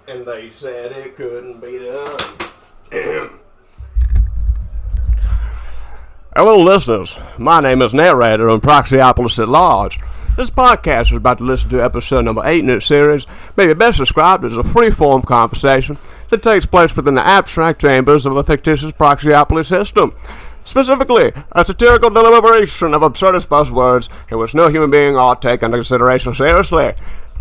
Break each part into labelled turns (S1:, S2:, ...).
S1: And they said it couldn't be done. Hello, listeners. My name is narrator on Proxyopoly at Large. This podcast is about to listen to episode number 8 in its series, may be best described as a free-form conversation that takes place within the abstract chambers of a fictitious Proxyopoly system. Specifically, a satirical deliberation of absurdist buzzwords in which no human being ought to take under consideration seriously,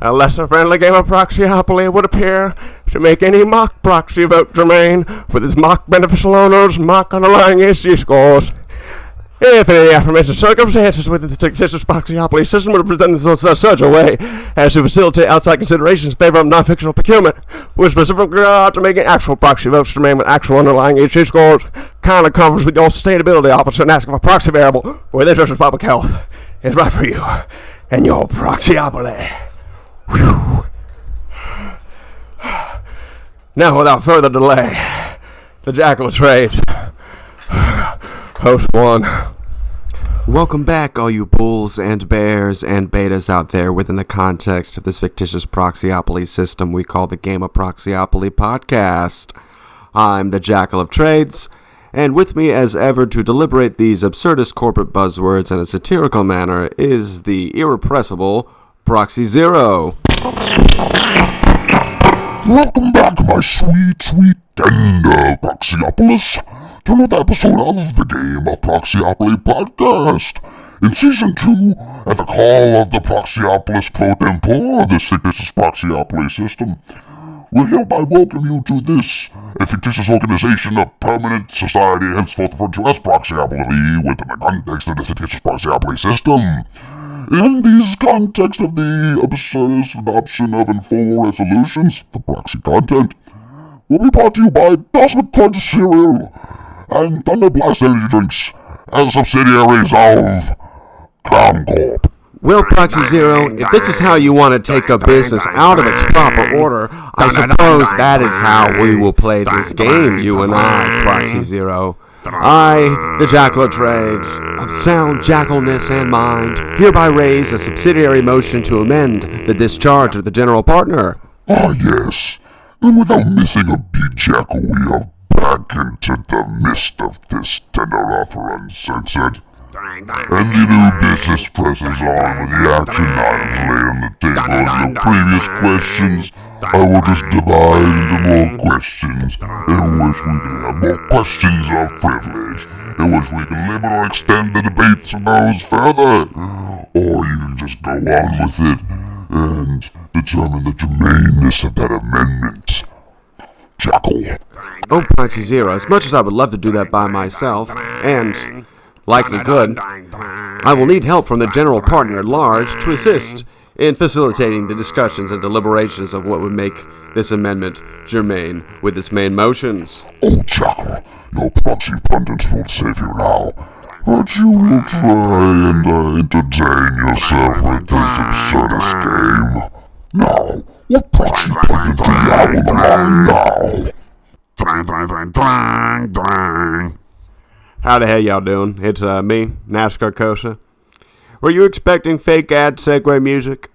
S1: unless a friendly game of Proxyopoly would appear to make any mock proxy vote germane with its mock beneficial owners' mock underlying issue scores. If any aforementioned circumstances within the fictitious Proxyopoly system would present themselves in such a way as to facilitate outside considerations in favor of non-fictional procurement, with specific regard to making actual proxy votes remain with actual underlying issue scores, kindly conference with your sustainability officer and ask if a proxy variable with interest in public health is right for you and your Proxyopoly. Whew. Now, without further delay, the Jackal of Trades, host 1.
S2: Welcome back, all you bulls and bears and betas out there within the context of this fictitious Proxyopoly system we call the Game of Proxyopoly podcast. I'm the Jackal of Trades, and with me as ever to deliberate these absurdist corporate buzzwords in a satirical manner is the irrepressible Proxy Zero.
S3: Welcome back, my sweet, sweet tender Proxyopolis, to another episode of the Game of Proxyopoly podcast. In Season 2, at the call of the Proxyopolis pro tempore of this fictitious Proxyopoly system, we hereby welcome you to this, a fictitious organization of permanent society henceforth referred to as Proxyopoly within the context of the fictitious Proxyopoly system. In this context of the absurdist adoption of informal resolutions, the proxy content will be brought to you by Cosmic Crunch Cereal and Thunder Blast Energy Drinks as subsidiaries of Clown Corp.
S2: Well, Proxy Zero, if this is how you want to take a business out of its proper order, I suppose that is how we will play this game, you and I, Proxy Zero. I, the Jackal of Trades, of sound jackalness and mind, hereby raise a subsidiary motion to amend the discharge of the general partner.
S3: Ah, yes, and without missing a beat, Jackal, we are back into the midst of this tender offer uncensored. And the new business presses on with the action items laid on the table in your previous questions. I will just divide into more questions, in which we can have more questions of privilege, in which we can limit or extend the debates of those further. Or you can just go on with it and determine the germaneness of that amendment. Jackal.
S2: Oh, Proxy Zero, as much as I would love to do that by myself, and likely could, I will need help from the general partner at large to assist in facilitating the discussions and deliberations of what would make this amendment germane with its main motions.
S3: Oh, Jackal, your Proxy Pundits won't save you now, but you will try and entertain yourself with this absurdist game. Now, what Proxy Pundit do you have on the line now?
S1: How the hell y'all doing? It's me, NASCAR Cosa. Were you expecting fake ad segue music?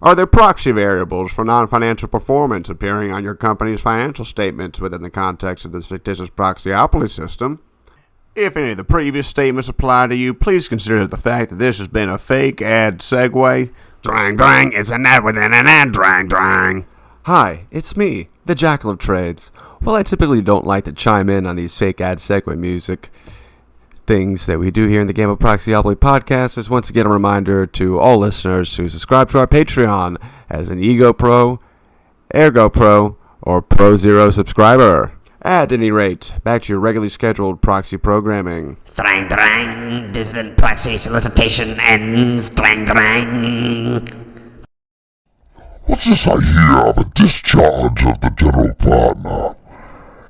S1: Are there proxy variables for non-financial performance appearing on your company's financial statements within the context of this fictitious Proxyopoly system? If any of the previous statements apply to you, please consider the fact that this has been a fake ad segue.
S4: Drang, drang, it's an ad within an ad, drang, drang.
S2: Hi, it's me, the Jackal of Trades. Well, I typically don't like to chime in on these fake ad segue music things that we do here in the Game of Proxyopoly podcast. Is once again a reminder to all listeners to subscribe to our Patreon as an Ego Pro, Ergo Pro, or Pro Zero subscriber. At any rate, back to your regularly scheduled proxy programming.
S4: Drang, drang, dissident proxy solicitation ends, drang, drang.
S3: What's this I hear of a discharge of the general partner?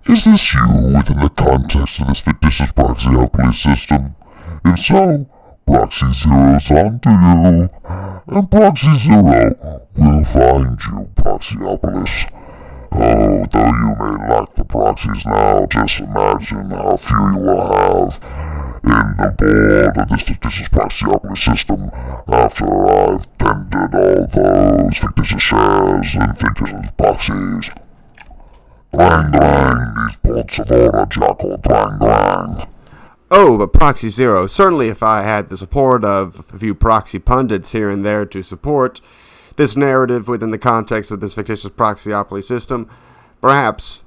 S3: Is this you within the context of this fictitious Proxyopoly system? If so, Proxy Zero's on to you, and Proxy Zero will find you, Proxyopolis. Oh, though you may lack the proxies now, just imagine how few you will have in the board of this fictitious Proxyopoly system after I've tendered all those fictitious shares and fictitious proxies. Drang, drang, these bolts of order, Jackal, drang, drang.
S2: Oh, but Proxy Zero, certainly if I had the support of a few proxy pundits here and there to support this narrative within the context of this fictitious Proxyopoly system, perhaps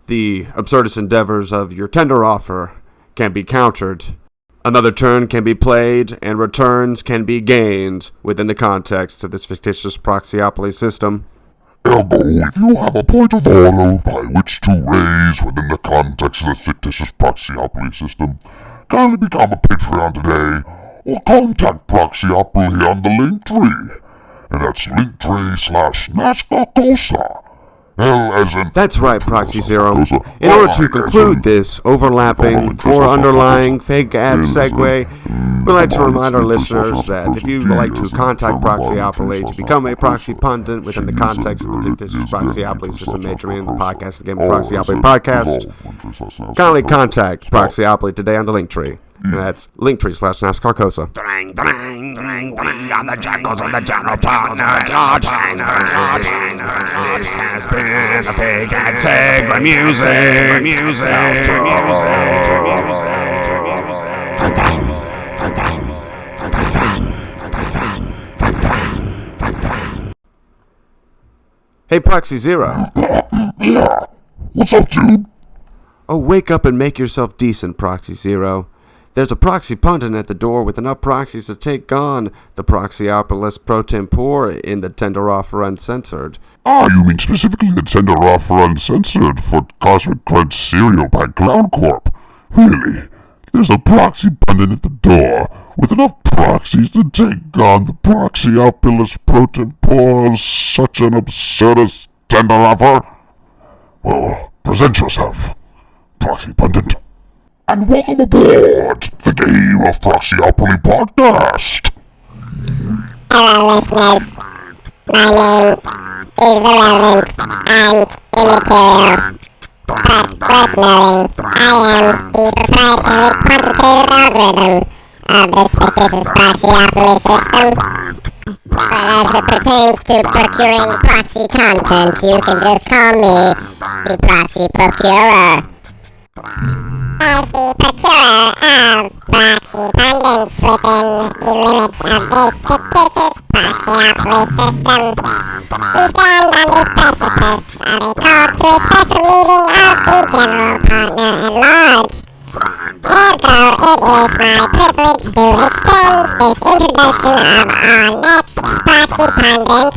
S2: the absurdist endeavors of your tender offer can be countered. Another turn can be played, and returns can be gained within the context of this fictitious Proxyopoly system.
S3: Ergo, if you have a point of order by which to raise within the context of this fictitious Proxyopoly system, kindly become a Patreon today, or contact Proxyopoly on the Linktree. And that's Linktree/NASCAR L as in...
S2: That's right, Proxy Zero. In order to conclude this overlapping or underlying fake ad segue, we'd like to remind our listeners that if you'd like to contact Proxyopoly to become a proxy pundit within the context of the fictitious Proxyopoly system made germane in the podcast, the Game of Proxyopoly podcast, kindly contact Proxyopoly today on the Linktree. And that's Linktree/NASCAR
S4: Drang, drang, drang, we are the jackals of the general partner at large. This has been a fake ad segue
S2: Hey, Proxy Zero.
S3: Yeah, what's up, dude?
S2: Oh, wake up and make yourself decent, Proxy Zero. There's a proxy pundit at the door with enough proxies to take on the Proxyopolis pro tempore in the tender offer uncensored.
S3: Ah, you mean specifically the tender offer uncensored for Cosmic Crunch cereal by Clown Corp? Really? There's a proxy pundit at the door with enough proxies to take on the Proxyopolis pro tempore of such an absurdist tender offer? Well, present yourself, proxy pundit. And welcome aboard the Game of Proxyopoly podcast.
S5: Hello, listeners. My name is irrelevant and immaterial, but worth knowing, I am the proprietary quantitative algorithm of this fictitious Proxyopoly system. But as it pertains to procuring proxy content, you can just call me the Proxy Procurer. As the procurer of proxy pundits within the limits of this fictitious Proxyopoly system, we stand on the precipice of a call to a special meeting of the general partner at large. Therefore, it is my privilege to extend this introduction of our next proxy pundit,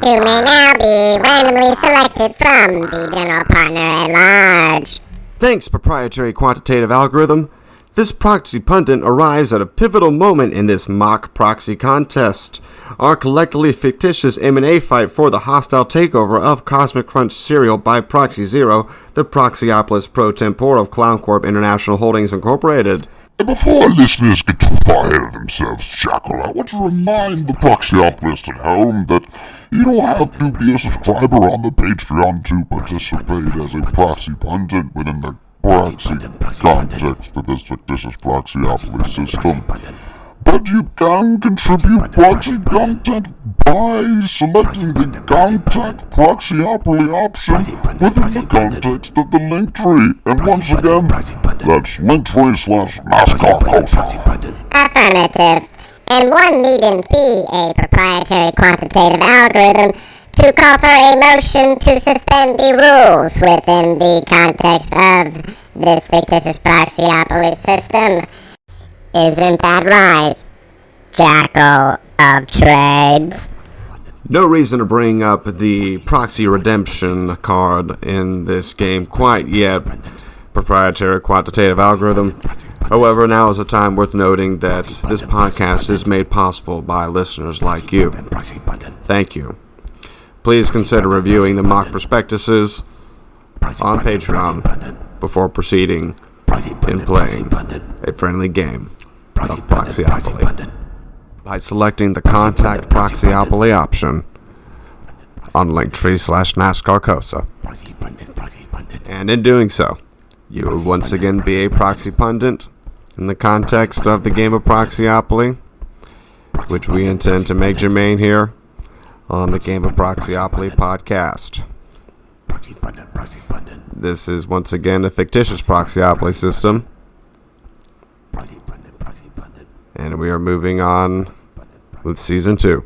S5: who may now be randomly selected from the general partner at large.
S2: Thanks, proprietary quantitative algorithm. This proxy pundit arrives at a pivotal moment in this mock proxy contest. Our collectively fictitious M&A fight for the hostile takeover of Cosmic Crunch cereal by Proxy Zero, the Proxyopolis pro tempore of Clown Corp International Holdings Incorporated.
S3: And before our listeners get too far ahead of themselves, Jackal, I want to remind the Proxyopolists at home that you don't have to be a subscriber on the Patreon to participate as a proxy pundit within the proxy context of this fictitious Proxyopoly system. But you can contribute proxy content by selecting the Contact Proxyopoly option within the context of the Linktree. And once again, that's Linktree/NASCAR.
S5: Affirmative. And one needn't be a proprietary quantitative algorithm to call for a motion to suspend the rules within the context of this fictitious Proxyopoly system. Isn't that right, Jackal of Trades?
S2: No reason to bring up the proxy redemption card in this game quite yet, proprietary quantitative algorithm. However, now is a time worth noting that this podcast is made possible by listeners like you. Thank you. Please consider reviewing the mock prospectuses on Patreon before proceeding in playing a friendly game of Proxyopoly by selecting the Contact Proxyopoly option on Linktree/NASCAR. And in doing so, you will once again be a proxy pundit in the context of the game of Proxyopoly, which we intend to make germane here on the Game of Proxyopoly podcast.
S4: Proxy Pundit, Proxy Pundit,
S2: This is once again a fictitious Proxyopoly system,
S4: Proxy Pundit, Proxy Pundit,
S2: and we are moving on with Season 2.